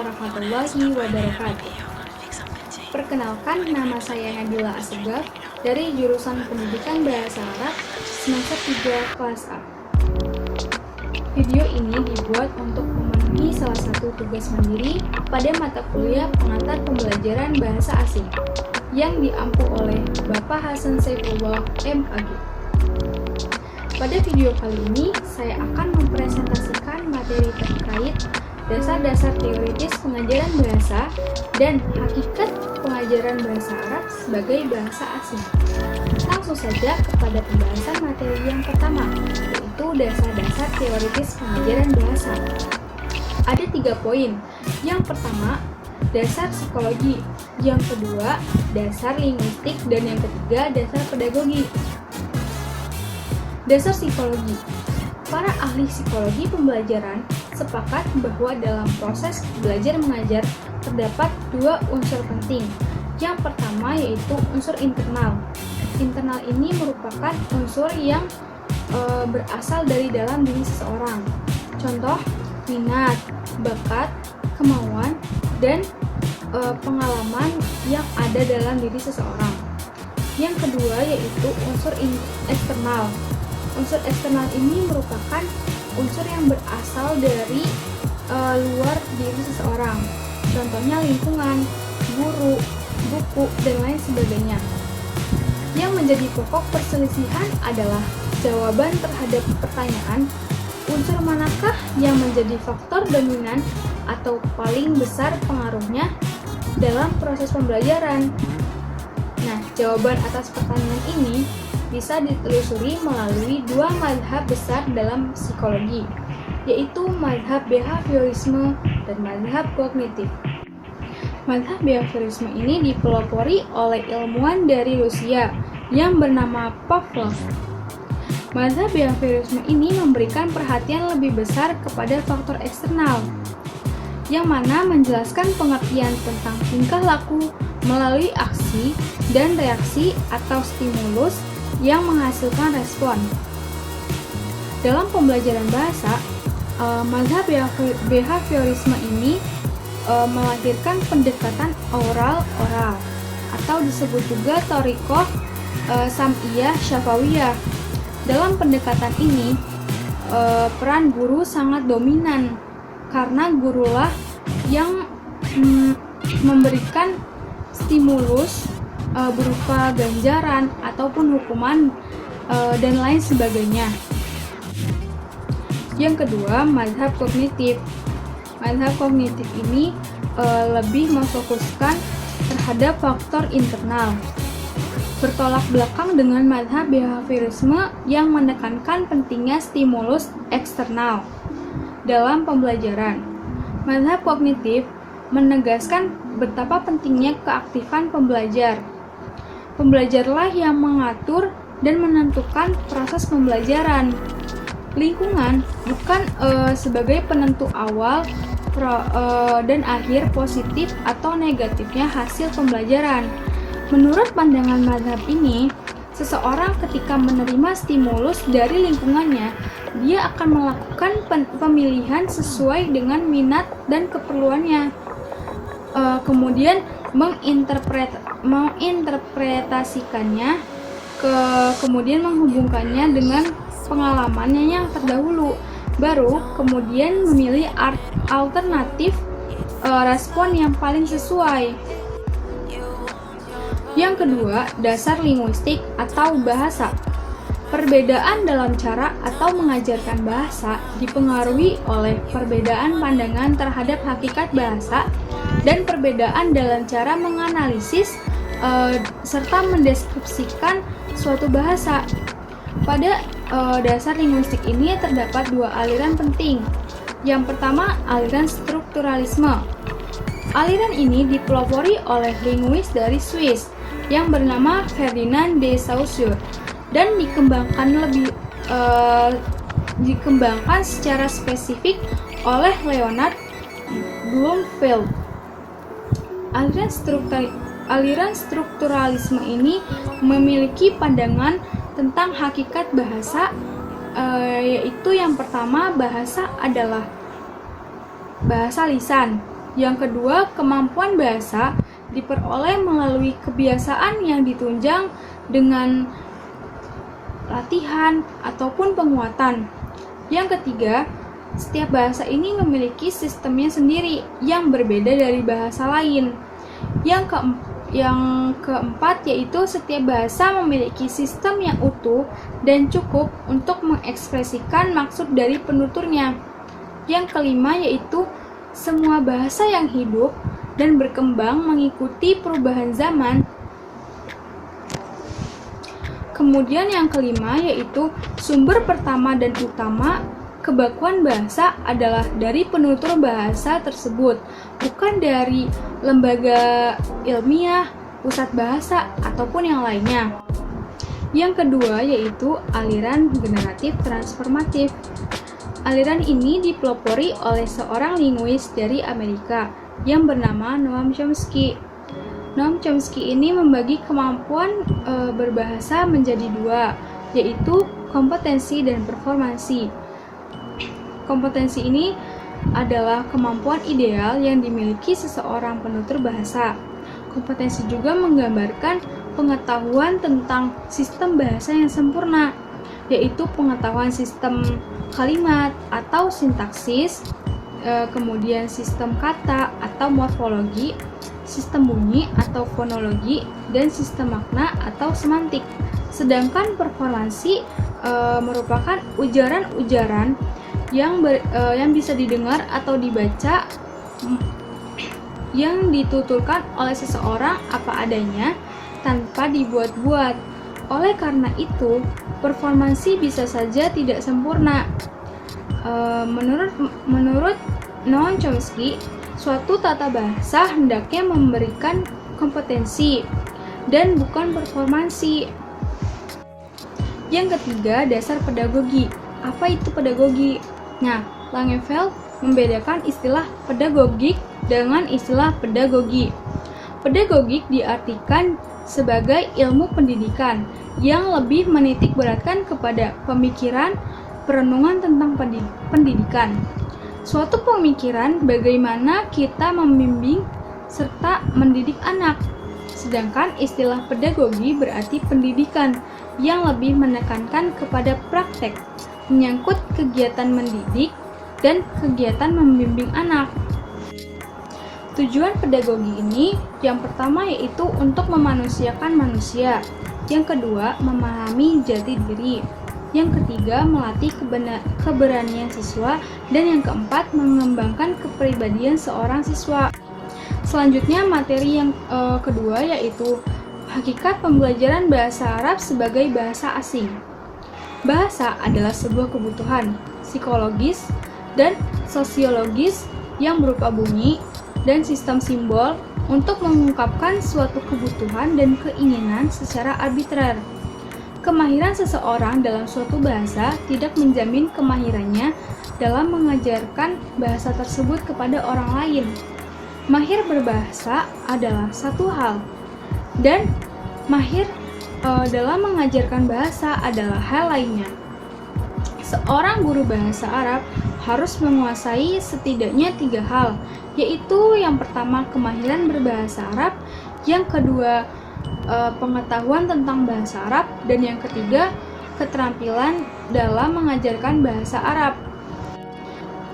warahmatullahi wabarakatuh. Perkenalkan, nama saya Nabila Assegaf dari jurusan Pendidikan Bahasa Arab semester 3 kelas A. Video ini dibuat untuk memenuhi salah satu tugas mandiri pada mata kuliah pengantar pembelajaran bahasa asing yang diampu oleh Bapak Hasan Saifullah MAG. Pada video kali ini, saya akan mempresentasikan materi terkait dasar-dasar teoritis pengajaran bahasa dan hakikat pengajaran bahasa Arab sebagai bahasa asing. Langsung saja kepada pembahasan materi yang pertama, yaitu dasar-dasar teoritis pengajaran bahasa. Ada 3 poin. Yang pertama, dasar psikologi. Yang kedua, dasar linguistik. Dan yang ketiga, dasar pedagogi. Dasar psikologi. Para ahli psikologi pembelajaran sepakat bahwa dalam proses belajar mengajar terdapat 2 unsur penting. Yang pertama yaitu unsur internal. Internal ini merupakan unsur yang berasal dari dalam diri seseorang. Contoh, minat, bakat, kemauan, dan pengalaman yang ada dalam diri seseorang. Yang kedua yaitu unsur eksternal. Unsur eksternal ini merupakan unsur yang berasal dari luar diri seseorang. Contohnya lingkungan, guru, buku, dan lain sebagainya. Yang menjadi pokok perselisihan adalah jawaban terhadap pertanyaan unsur manakah yang menjadi faktor dominan atau paling besar pengaruhnya dalam proses pembelajaran. Nah, jawaban atas pertanyaan ini bisa ditelusuri melalui 2 mazhab besar dalam psikologi, yaitu mazhab behaviorisme dan mazhab kognitif. Mazhab behaviorisme ini dipelopori oleh ilmuwan dari Rusia yang bernama Pavlov. Mazhab behaviorisme ini memberikan perhatian lebih besar kepada faktor eksternal, yang mana menjelaskan pengertian tentang tingkah laku melalui aksi dan reaksi atau stimulus yang menghasilkan respon. Dalam pembelajaran bahasa, mazhab behaviorisme ini melahirkan pendekatan oral atau disebut juga thorikoh sam'iyah syafawiyah. Dalam pendekatan ini, peran guru sangat dominan karena gurulah yang memberikan stimulus berupa ganjaran ataupun hukuman dan lain sebagainya. Yang kedua, mazhab kognitif. Mazhab kognitif ini lebih memfokuskan terhadap faktor internal, bertolak belakang dengan mazhab behaviorisme yang menekankan pentingnya stimulus eksternal dalam pembelajaran. Mazhab kognitif menegaskan betapa pentingnya keaktifan pembelajar. Pembelajarlah yang mengatur dan menentukan proses pembelajaran. Lingkungan bukan sebagai penentu awal dan akhir positif atau negatifnya hasil pembelajaran. Menurut pandangan mazhab ini, seseorang ketika menerima stimulus dari lingkungannya, dia akan melakukan pemilihan sesuai dengan minat dan keperluannya. Kemudian menginterpretasikannya, kemudian menghubungkannya dengan pengalamannya yang terdahulu, baru kemudian memilih alternatif respon yang paling sesuai. Yang kedua, dasar linguistik atau bahasa. Perbedaan dalam cara atau mengajarkan bahasa dipengaruhi oleh perbedaan pandangan terhadap hakikat bahasa dan perbedaan dalam cara menganalisis serta mendeskripsikan suatu bahasa. Pada dasar linguistik ini terdapat 2 aliran penting. Yang pertama, aliran strukturalisme. Aliran ini dipelopori oleh linguis dari Swiss yang bernama Ferdinand de Saussure dan dikembangkan secara spesifik oleh Leonard Bloomfield. Aliran strukturalisme ini memiliki pandangan tentang hakikat bahasa, yaitu yang pertama, bahasa adalah bahasa lisan. Yang kedua, kemampuan bahasa diperoleh melalui kebiasaan yang ditunjang dengan latihan ataupun penguatan. Yang ketiga, setiap bahasa ini memiliki sistemnya sendiri yang berbeda dari bahasa lain. Yang keempat yaitu setiap bahasa memiliki sistem yang utuh dan cukup untuk mengekspresikan maksud dari penuturnya. Yang kelima yaitu semua bahasa yang hidup dan berkembang mengikuti perubahan zaman. Kemudian yang kelima yaitu sumber pertama dan utama kebakuan bahasa adalah dari penutur bahasa tersebut, bukan dari lembaga ilmiah, pusat bahasa, ataupun yang lainnya. Yang kedua yaitu aliran generatif transformatif. Aliran ini dipelopori oleh seorang linguis dari Amerika yang bernama Noam Chomsky. Noam Chomsky ini membagi kemampuan berbahasa menjadi dua, yaitu kompetensi dan performansi. Kompetensi ini adalah kemampuan ideal yang dimiliki seseorang penutur bahasa. Kompetensi juga menggambarkan pengetahuan tentang sistem bahasa yang sempurna, yaitu pengetahuan sistem kalimat atau sintaksis, kemudian sistem kata atau morfologi, sistem bunyi atau fonologi, dan sistem makna atau semantik. Sedangkan performansi merupakan ujaran-ujaran yang bisa didengar atau dibaca yang dituturkan oleh seseorang apa adanya tanpa dibuat-buat. Oleh karena itu, performansi bisa saja tidak sempurna. Menurut Noam Chomsky, suatu tata bahasa hendaknya memberikan kompetensi dan bukan performansi. Yang ketiga, dasar pedagogi. Apa itu pedagogi? Nah, Langeveld membedakan istilah pedagogik dengan istilah pedagogi. Pedagogik diartikan sebagai ilmu pendidikan yang lebih menitik beratkan kepada pemikiran, perenungan tentang pendidikan. Suatu pemikiran bagaimana kita membimbing serta mendidik anak. Sedangkan istilah pedagogi berarti pendidikan yang lebih menekankan kepada praktek, menyangkut kegiatan mendidik dan kegiatan membimbing anak. Tujuan pedagogi ini yang pertama yaitu untuk memanusiakan manusia, yang kedua memahami jati diri, yang ketiga melatih keberanian siswa, dan yang keempat mengembangkan kepribadian seorang siswa. Selanjutnya materi yang kedua yaitu hakikat pembelajaran bahasa Arab sebagai bahasa asing. Bahasa adalah sebuah kebutuhan psikologis dan sosiologis yang berupa bunyi dan sistem simbol untuk mengungkapkan suatu kebutuhan dan keinginan secara arbitrer. Kemahiran seseorang dalam suatu bahasa tidak menjamin kemahirannya dalam mengajarkan bahasa tersebut kepada orang lain. Mahir berbahasa adalah satu hal, dan mahir dalam mengajarkan bahasa adalah hal lainnya. Seorang guru bahasa Arab harus menguasai setidaknya 3 hal, yaitu yang pertama kemahiran berbahasa Arab, yang kedua pengetahuan tentang bahasa Arab, dan yang ketiga keterampilan dalam mengajarkan bahasa Arab.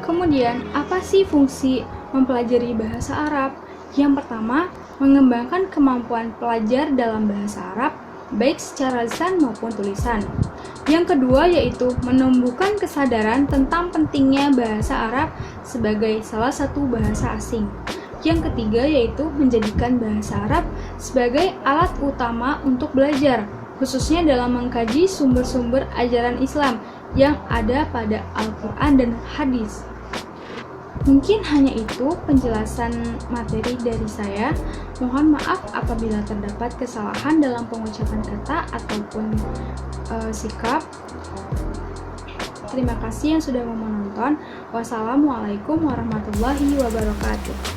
Kemudian, apa sih fungsi mempelajari bahasa Arab? Yang pertama, mengembangkan kemampuan pelajar dalam bahasa Arab, baik secara lisan maupun tulisan. Yang kedua yaitu menumbuhkan kesadaran tentang pentingnya bahasa Arab sebagai salah satu bahasa asing. Yang ketiga yaitu menjadikan bahasa Arab sebagai alat utama untuk belajar, khususnya dalam mengkaji sumber-sumber ajaran Islam yang ada pada Al-Quran dan Hadis. Mungkin hanya itu penjelasan materi dari saya. Mohon maaf apabila terdapat kesalahan dalam pengucapan kata ataupun sikap. Terima kasih yang sudah menonton. Wassalamualaikum warahmatullahi wabarakatuh.